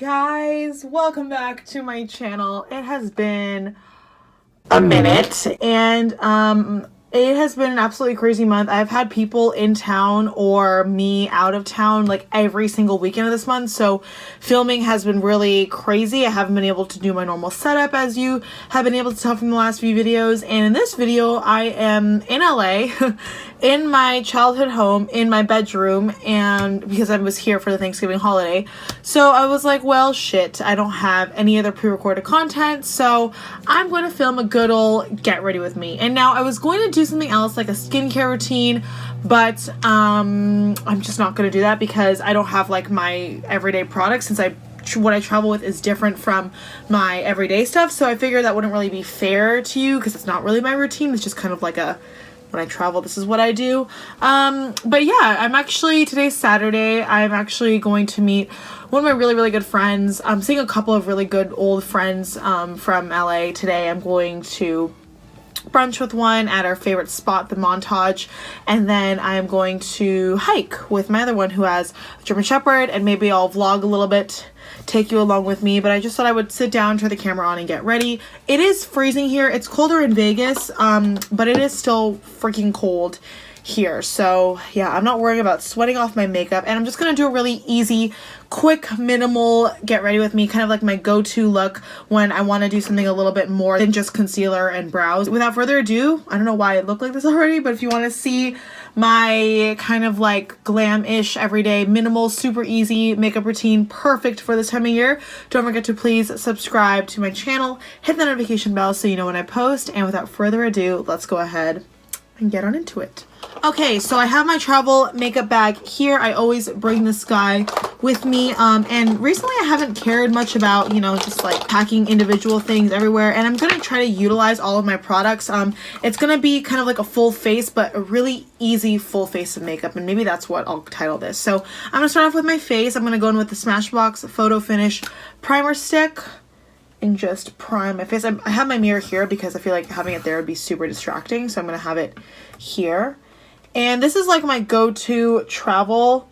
guys, welcome back to my channel. It has been a minute and it has been an absolutely crazy month. I've had people in town or me out of town like every single weekend of this month, so filming has been really crazy. I haven't been able to do my normal setup, as you have been able to tell from the last few videos. And in this video I am in LA in my childhood home, in my bedroom, and because I was here for the Thanksgiving holiday, so I was like, well shit, I don't have any other pre-recorded content, so I'm going to film a good old get ready with me. And now I was going to do something else like a skincare routine, but I'm just not going to do that because I don't have like my everyday products, since what I travel with is different from my everyday stuff. So I figured that wouldn't really be fair to you because it's not really my routine. It's just kind of like a, when I travel, this is what I do. But yeah, today's Saturday. I'm actually going to meet one of my really good friends. I'm seeing a couple of really good old friends from LA today. I'm going to brunch with one at our favorite spot, the Montage, and then I'm going to hike with my other one who has a German Shepherd, and maybe I'll vlog a little bit, take you along with me. But I just thought I would sit down, turn the camera on, and get ready. It is freezing here. It's colder in Vegas, but it is still freaking cold here, so yeah, I'm not worrying about sweating off my makeup, and I'm just gonna do a really easy, quick, minimal get ready with me, kind of like my go-to look when I want to do something a little bit more than just concealer and brows. Without further ado, I don't know why it looked like this already, but if you want to see my kind of like glam-ish, everyday, minimal, super easy makeup routine, perfect for this time of year, don't forget to please subscribe to my channel, hit the notification bell so you know when I post, and without further ado, let's go ahead and get on into it. Okay, so I have my travel makeup bag here. I always bring this guy with me, and recently I haven't cared much about, you know, just like packing individual things everywhere, and I'm gonna try to utilize all of my products. It's gonna be kind of like a full face, but a really easy full face of makeup, and maybe that's what I'll title this. So I'm gonna start off with my face. I'm gonna go in with the Smashbox Photo Finish Primer Stick and just prime my face. I have my mirror here because I feel like having it there would be super distracting, so I'm gonna have it here. And this is like my go-to travel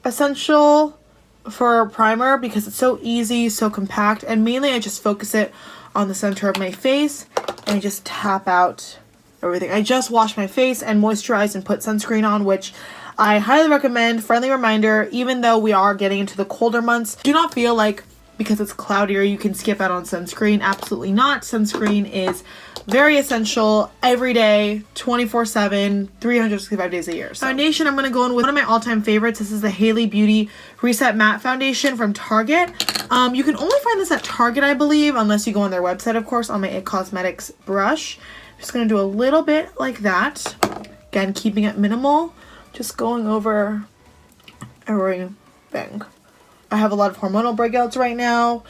essential for primer because it's so easy, so compact, and mainly I just focus it on the center of my face and I just tap out everything. I just washed my face and moisturized and put sunscreen on, which I highly recommend. Friendly reminder, even though we are getting into the colder months, do not feel like because it's cloudier you can skip out on sunscreen. Absolutely not. Sunscreen is very essential every day, 24/7, 365 days a year. So foundation, I'm going to go in with one of my all-time favorites. This is the Haley Beauty Reset Matte Foundation from Target. You can only find this at Target, I believe, unless you go on their website, of course, on my It Cosmetics brush. I'm just going to do a little bit like that. Again, keeping it minimal. Just going over everything. I have a lot of hormonal breakouts right now,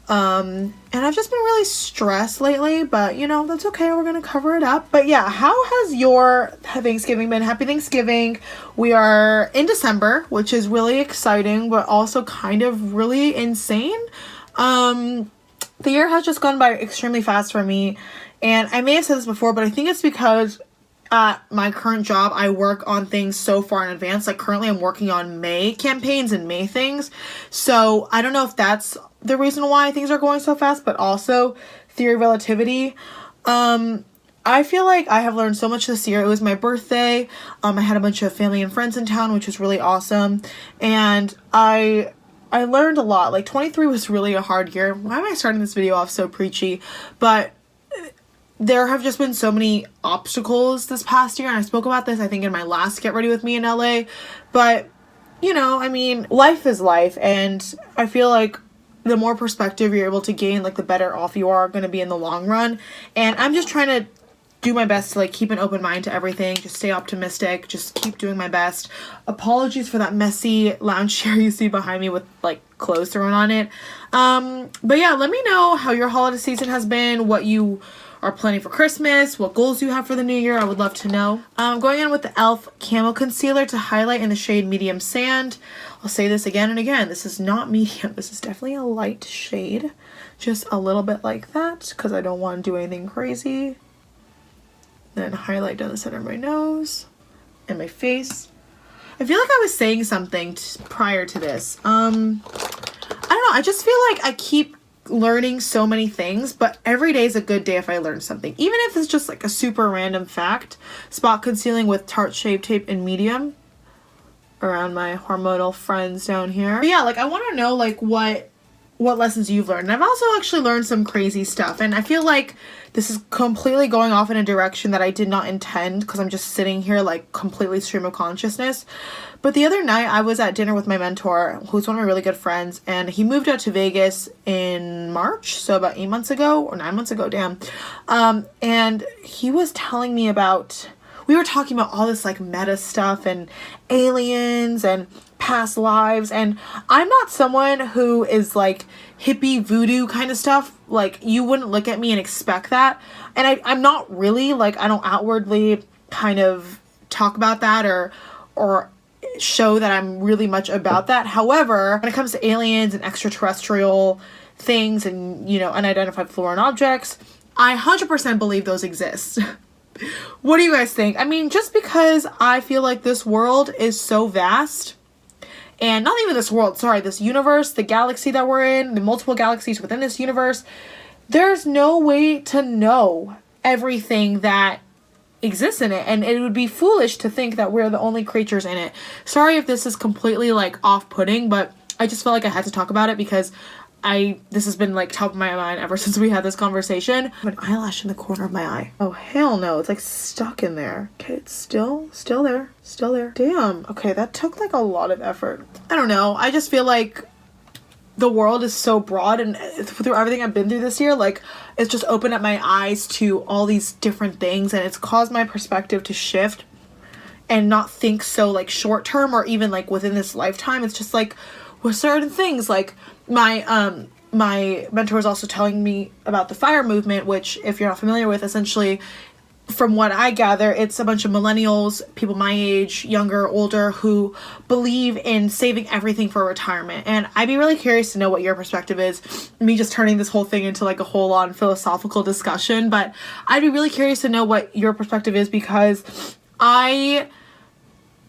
and I've just been really stressed lately, but you know, that's okay, we're gonna cover it up. But yeah, how has your Thanksgiving been? Happy Thanksgiving. We are in December, which is really exciting, but also kind of really insane. The year has just gone by extremely fast for me, and I may have said this before, but I think it's because at my current job, I work on things so far in advance. Like currently I'm working on May campaigns and May things. So I don't know if that's the reason why things are going so fast, but also theory of relativity. I feel like I have learned so much this year. It was my birthday. I had a bunch of family and friends in town, which was really awesome. And I learned a lot. Like 23 was really a hard year. Why am I starting this video off so preachy? But there have just been so many obstacles this past year, and I spoke about this, I think, in my last Get Ready With Me in LA, but, you know, I mean, life is life, and I feel like the more perspective you're able to gain, like, the better off you are going to be in the long run, and I'm just trying to do my best to, like, keep an open mind to everything, just stay optimistic, just keep doing my best. Apologies for that messy lounge chair you see behind me with, like, clothes thrown on it. But yeah, let me know how your holiday season has been, what you are planning for Christmas, what goals you have for the new year. I would love to know. I'm going in with the e.l.f. Camo Concealer to highlight in the shade Medium Sand. I'll say this again and again. This is not medium. This is definitely a light shade. Just a little bit like that because I don't want to do anything crazy. Then highlight down the center of my nose and my face. I feel like I was saying something prior to this. don't know, I just feel like I keep learning so many things, but every day is a good day if I learn something, even if it's just like a super random fact. Spot concealing with Tarte Shape Tape in medium around my hormonal friends down here. But yeah, like I want to know like what lessons you've learned. And I've also actually learned some crazy stuff, and I feel like this is completely going off in a direction that I did not intend, because I'm just sitting here like completely stream of consciousness. But the other night I was at dinner with my mentor, who's one of my really good friends, and he moved out to Vegas in March, so about 8 months ago or 9 months ago, damn. And he was telling me about, we were talking about all this like meta stuff and aliens and past lives, and I'm not someone who is like hippie voodoo kind of stuff. Like, you wouldn't look at me and expect that, and I'm not really, like, I don't outwardly kind of talk about that or show that I'm really much about that. However, when it comes to aliens and extraterrestrial things and, you know, unidentified foreign objects, I 100% believe those exist. What do you guys think? I mean, just because I feel like this world is so vast, and not even this world, sorry, this universe, the galaxy that we're in, the multiple galaxies within this universe, there's no way to know everything that exists in it, and it would be foolish to think that we're the only creatures in it. Sorry if this is completely like off-putting, but I just felt like I had to talk about it because this has been like top of my mind ever since we had this conversation. I have an eyelash in the corner of my eye. Oh hell no, it's like stuck in there. Okay, it's still there. Damn. Okay, that took like a lot of effort. I don't know, I just feel like the world is so broad, and through everything I've been through this year, like, it's just opened up my eyes to all these different things, and it's caused my perspective to shift and not think so like short term or even like within this lifetime. It's just like with certain things, like my mentor was also telling me about the FIRE movement, which, if you're not familiar with, essentially, from what I gather, it's a bunch of millennials, people my age, younger, older, who believe in saving everything for retirement. And I'd be really curious to know what your perspective is. Me just turning this whole thing into like a whole on philosophical discussion, but I'd be really curious to know what your perspective is, because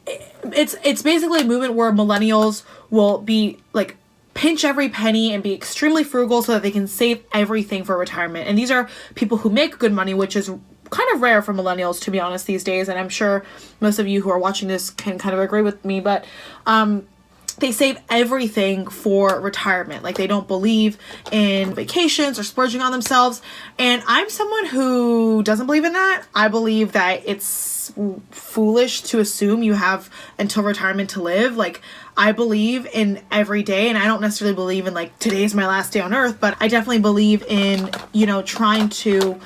it's basically a movement where millennials will be like pinch every penny and be extremely frugal so that they can save everything for retirement. And these are people who make good money, which is kind of rare for millennials, to be honest, these days. And I'm sure most of you who are watching this can kind of agree with me, but they save everything for retirement. Like, they don't believe in vacations or splurging on themselves. And I'm someone who doesn't believe in that. I believe that it's foolish to assume you have until retirement to live. Like, I believe in every day, and I don't necessarily believe in like today's my last day on earth, but I definitely believe in, you know, trying to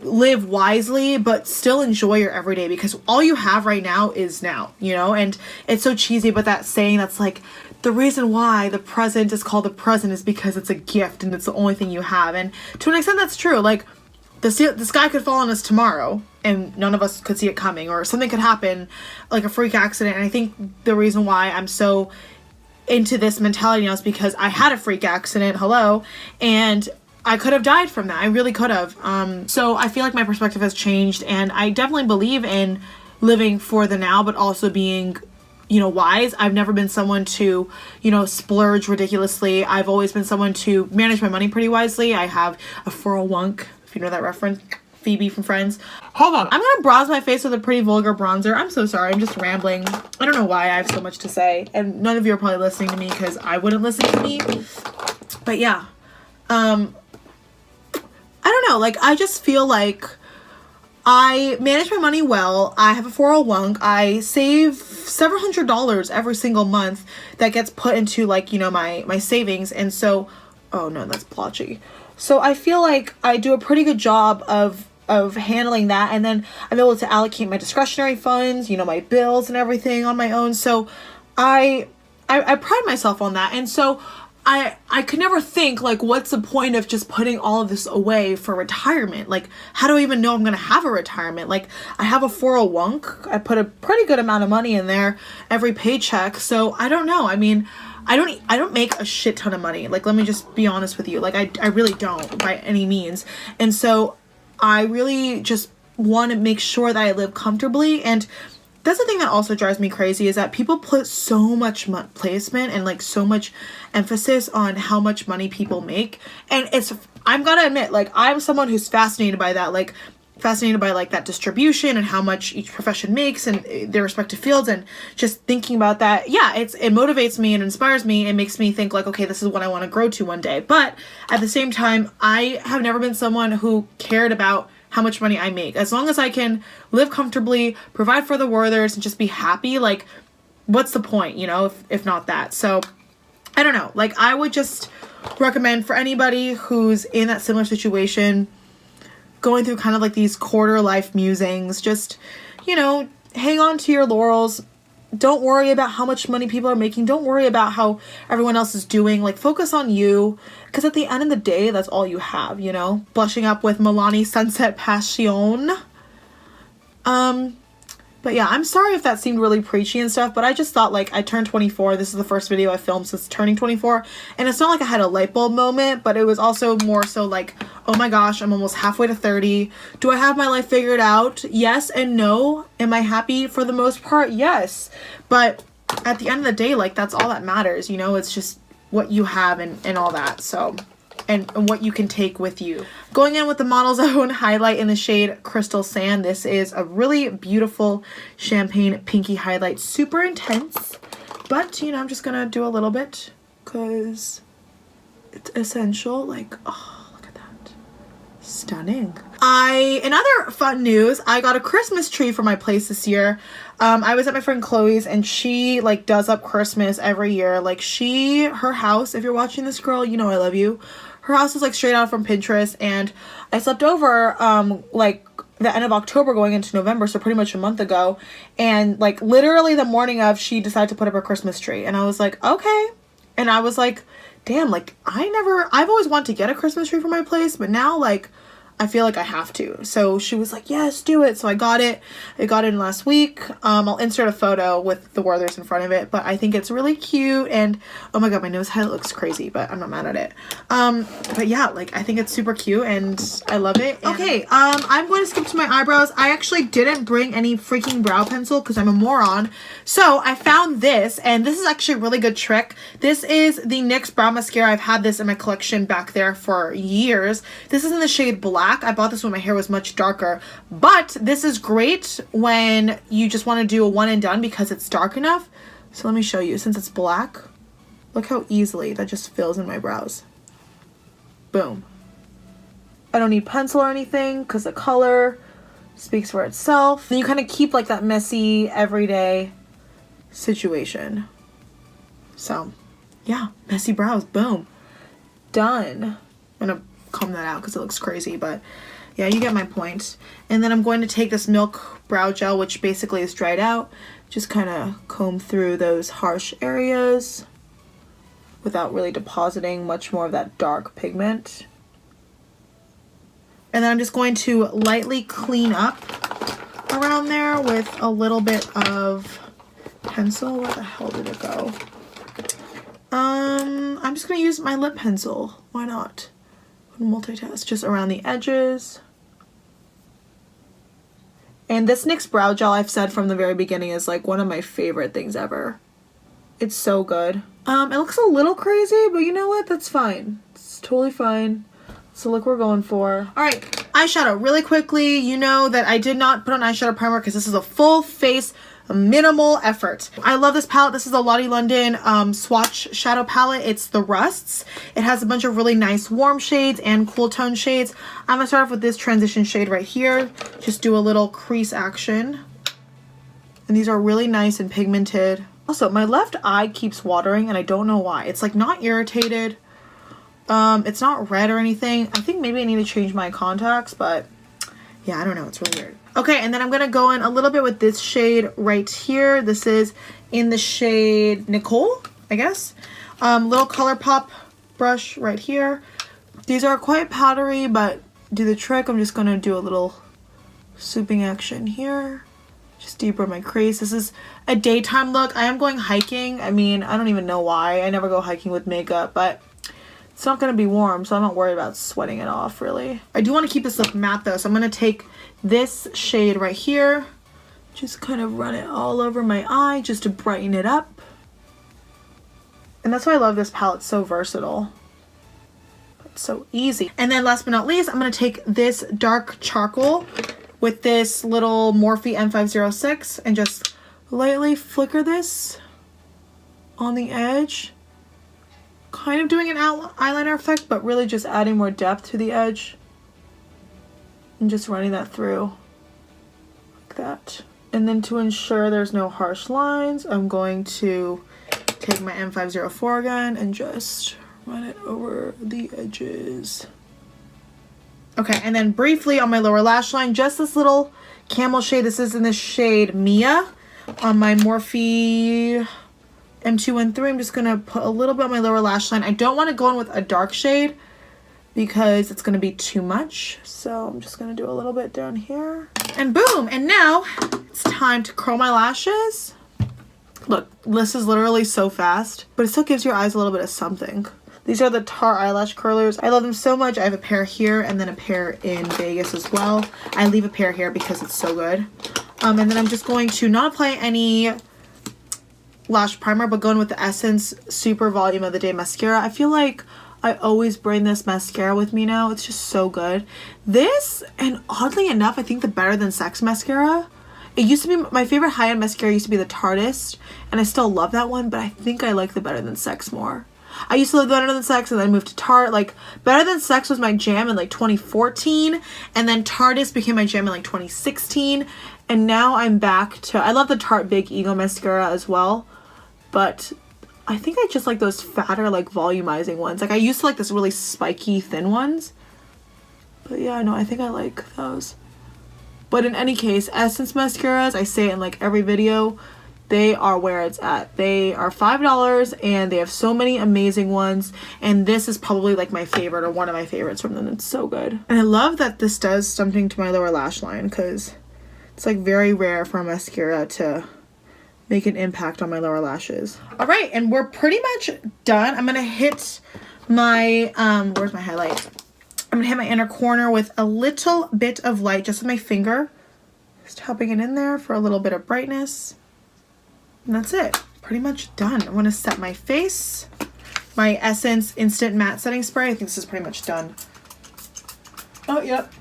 live wisely but still enjoy your everyday, because all you have right now is now, you know. And it's so cheesy, but that saying that's like, the reason why the present is called the present is because it's a gift and it's the only thing you have. And to an extent that's true. Like, the sky could fall on us tomorrow and none of us could see it coming, or something could happen, like a freak accident. And I think the reason why I'm so into this mentality now is because I had a freak accident, and I could have died from that. I really could have. So I feel like my perspective has changed, and I definitely believe in living for the now, but also being, you know, wise. I've never been someone to, you know, splurge ridiculously. I've always been someone to manage my money pretty wisely. I have a 401, if you know that reference, Phoebe from Friends. Hold on, I'm gonna bronze my face with a pretty vulgar bronzer. I'm so sorry, I'm just rambling. I don't know why I have so much to say, and none of you are probably listening to me because I wouldn't listen to me. But yeah, I don't know, like, I just feel like I manage my money well. I have a 401. I save several $100s every single month that gets put into, like, you know, my savings. And so, oh no, that's blotchy. So I feel like I do a pretty good job of handling that, and then I'm able to allocate my discretionary funds, you know, my bills and everything on my own. So I pride myself on that. And so I could never think, like, what's the point of just putting all of this away for retirement? Like, how do I even know I'm gonna have a retirement? Like, I have a 401. I put a pretty good amount of money in there every paycheck. So I don't know. I mean, I don't make a shit ton of money. Like, let me just be honest with you. Like, I really don't by any means. And so I really just want to make sure that I live comfortably. And That's the thing that also drives me crazy, is that people put so much placement and like so much emphasis on how much money people make. And I'm gonna admit, like, I'm someone who's fascinated by that, like fascinated by like that distribution and how much each profession makes and their respective fields, and just thinking about that, yeah, it motivates me and inspires me and makes me think like, okay, this is what I want to grow to one day. But at the same time, I have never been someone who cared about how much money I make. As long as I can live comfortably, provide for the Werthers, and just be happy, like, what's the point, you know, if not that? So I don't know, like, I would just recommend for anybody who's in that similar situation, going through kind of like these quarter life musings, just, you know, hang on to your laurels. Don't worry about how much money people are making. Don't worry about how everyone else is doing. Like, focus on you, because at the end of the day, that's all you have, you know? Blushing up with Milani Sunset Passione. But yeah, I'm sorry if that seemed really preachy and stuff, but I just thought, like, I turned 24. This is the first video I filmed since turning 24. And it's not like I had a light bulb moment, but it was also more so like, oh my gosh, I'm almost halfway to 30. Do I have my life figured out? Yes and no. Am I happy for the most part? Yes. But at the end of the day, like, that's all that matters, you know? It's just what you have and all that. So, and what you can take with you. Going in with the Model's Own highlight in the shade Crystal Sand. This is a really beautiful champagne pinky highlight. Super intense. But, you know, I'm just gonna do a little bit because it's essential. Like, oh, look at that. Stunning. In other fun news, I got a Christmas tree for my place this year. I was at my friend Chloe's, and she like does up Christmas every year. Like, her house, if you're watching this, girl, you know I love you. Her house is like straight out from Pinterest, and I slept over like the end of October going into November, so pretty much a month ago, and like literally the morning of, she decided to put up her Christmas tree, and I was like, okay. And I was like, damn, like I've always wanted to get a Christmas tree for my place, but now like I feel like I have to. So she was like, yes, do it. So I got it. I got it in last week. I'll insert a photo with the Werthers in front of it, but I think it's really cute. And oh my god, my nose highlight looks crazy, but I'm not mad at it. But yeah, like, I think it's super cute and I love it. And okay, I'm going to skip to my eyebrows. I actually didn't bring any freaking brow pencil because I'm a moron. So I found this, and this is actually a really good trick. This is the NYX Brow Mascara. I've had this in my collection back there for years. This is in the shade Black. I bought this when my hair was much darker, but this is great when you just want to do a one and done because it's dark enough. So let me show you. Since it's black, look how easily that just fills in my brows. Boom. I don't need pencil or anything because the color speaks for itself. And you kind of keep like that messy everyday situation. So yeah, messy brows, boom, done. I'm gonna comb that out because it looks crazy, but yeah, you get my point. And then I'm going to take this Milk Brow Gel, which basically is dried out, just kind of comb through those harsh areas without really depositing much more of that dark pigment. And then I'm just going to lightly clean up around there with a little bit of pencil. Where the hell did it go? I'm just going to use my lip pencil. Why not? Multitask just around the edges. And this NYX brow gel, I've said from the very beginning, is like one of my favorite things ever. It's so good. It looks a little crazy, but you know what? That's fine. It's totally fine. It's the look we're going for. All right, eyeshadow really quickly. You know that I did not put on eyeshadow primer because this is a full face, minimal effort. I love this palette. This is the Lottie London Swatch shadow palette. It's the Rusts. It has a bunch of really nice warm shades and cool tone shades. I'm gonna start off with this transition shade right here. Just do a little crease action. And these are really nice and pigmented. Also, my left eye keeps watering and I don't know why. It's like not irritated. It's not red or anything. I think maybe I need to change my contacts, but yeah, I don't know. It's really weird. Okay, and then I'm gonna go in a little bit with this shade right here. This is in the shade Nicole, I guess. Little ColourPop brush right here. These are quite powdery, but do the trick. I'm just gonna do a little swooping action here. Just deeper my crease. This is a daytime look. I am going hiking. I mean, I don't even know why. I never go hiking with makeup, but it's not going to be warm, so I'm not worried about sweating it off, really. I do want to keep this look matte, though, so I'm going to take this shade right here, Just kind of run it all over my eye just to brighten it up. And that's why I love this palette. It's so versatile. It's so easy. And then last but not least, I'm going to take this dark charcoal with this little Morphe M506 and just lightly flicker this on the edge. Kind of doing an eyeliner effect, but really just adding more depth to the edge. And just running that through like that. And then to ensure there's no harsh lines, I'm going to take my M504 again and just run it over the edges. Okay, and then briefly on my lower lash line, just this little camel shade. This is in the shade Mia on my Morphe M213. I'm just going to put a little bit on my lower lash line. I don't want to go in with a dark shade because it's going to be too much. So I'm just going to do a little bit down here. And boom! And now it's time to curl my lashes. Look, this is literally so fast, but it still gives your eyes a little bit of something. These are the Tarte eyelash curlers. I love them so much. I have a pair here and then a pair in Vegas as well. I leave a pair here because it's so good. And then I'm just going to not apply any lash primer, but go in with the Essence Super Volume of the Day Mascara. I feel like I always bring this mascara with me now. It's just so good. This, and oddly enough, I think the Better Than Sex mascara. It used to be, my favorite high-end mascara used to be the Tarte, and I still love that one, but I think I like the Better Than Sex more. I used to love Better Than Sex and then moved to Tarte. Like, Better Than Sex was my jam in like 2014, and then Tarte became my jam in like 2016, and now I'm back to, I love the Tarte Big Ego mascara as well, but I think I just like those fatter, like, volumizing ones. Like, I used to like this really spiky, thin ones, but yeah, no, I think I like those. But in any case, Essence mascaras, I say it in like every video, they are where it's at. They are $5 and they have so many amazing ones, and this is probably like my favorite or one of my favorites from them. It's so good. And I love that this does something to my lower lash line because it's like very rare for a mascara to make an impact on my lower lashes. All right, and we're pretty much done. I'm gonna hit my, where's my highlight? I'm gonna hit my inner corner with a little bit of light just with my finger. Just helping it in there for a little bit of brightness. And that's it. Pretty much done. I'm gonna set my face. My Essence Instant Matte Setting Spray. I think this is pretty much done. Oh, yep.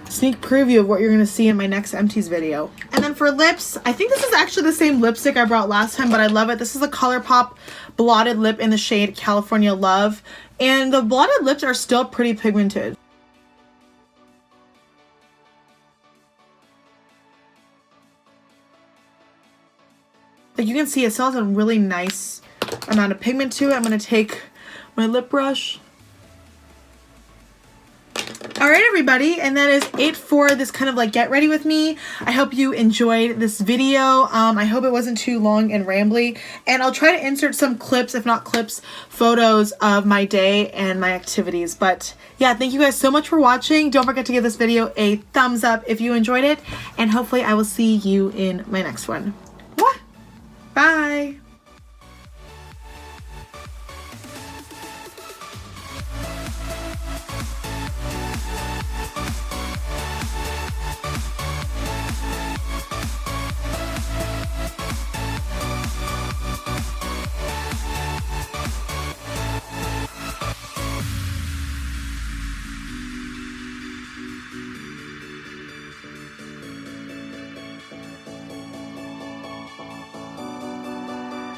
Sneak preview of what you're gonna see in my next empties video. And then for lips, I think this is actually the same lipstick I brought last time, but I love it. This is a ColourPop blotted lip in the shade California Love. And the blotted lips are still pretty pigmented. Like you can see, it still has a really nice amount of pigment to it. I'm gonna take my lip brush. All right, everybody, and that is it for this kind of like get ready with me. I hope you enjoyed this video. I hope it wasn't too long and rambly, and I'll try to insert some clips, if not clips, photos of my day and my activities. But yeah, thank you guys so much for watching. Don't forget to give this video a thumbs up if you enjoyed it, and hopefully I will see you in my next one. Bye.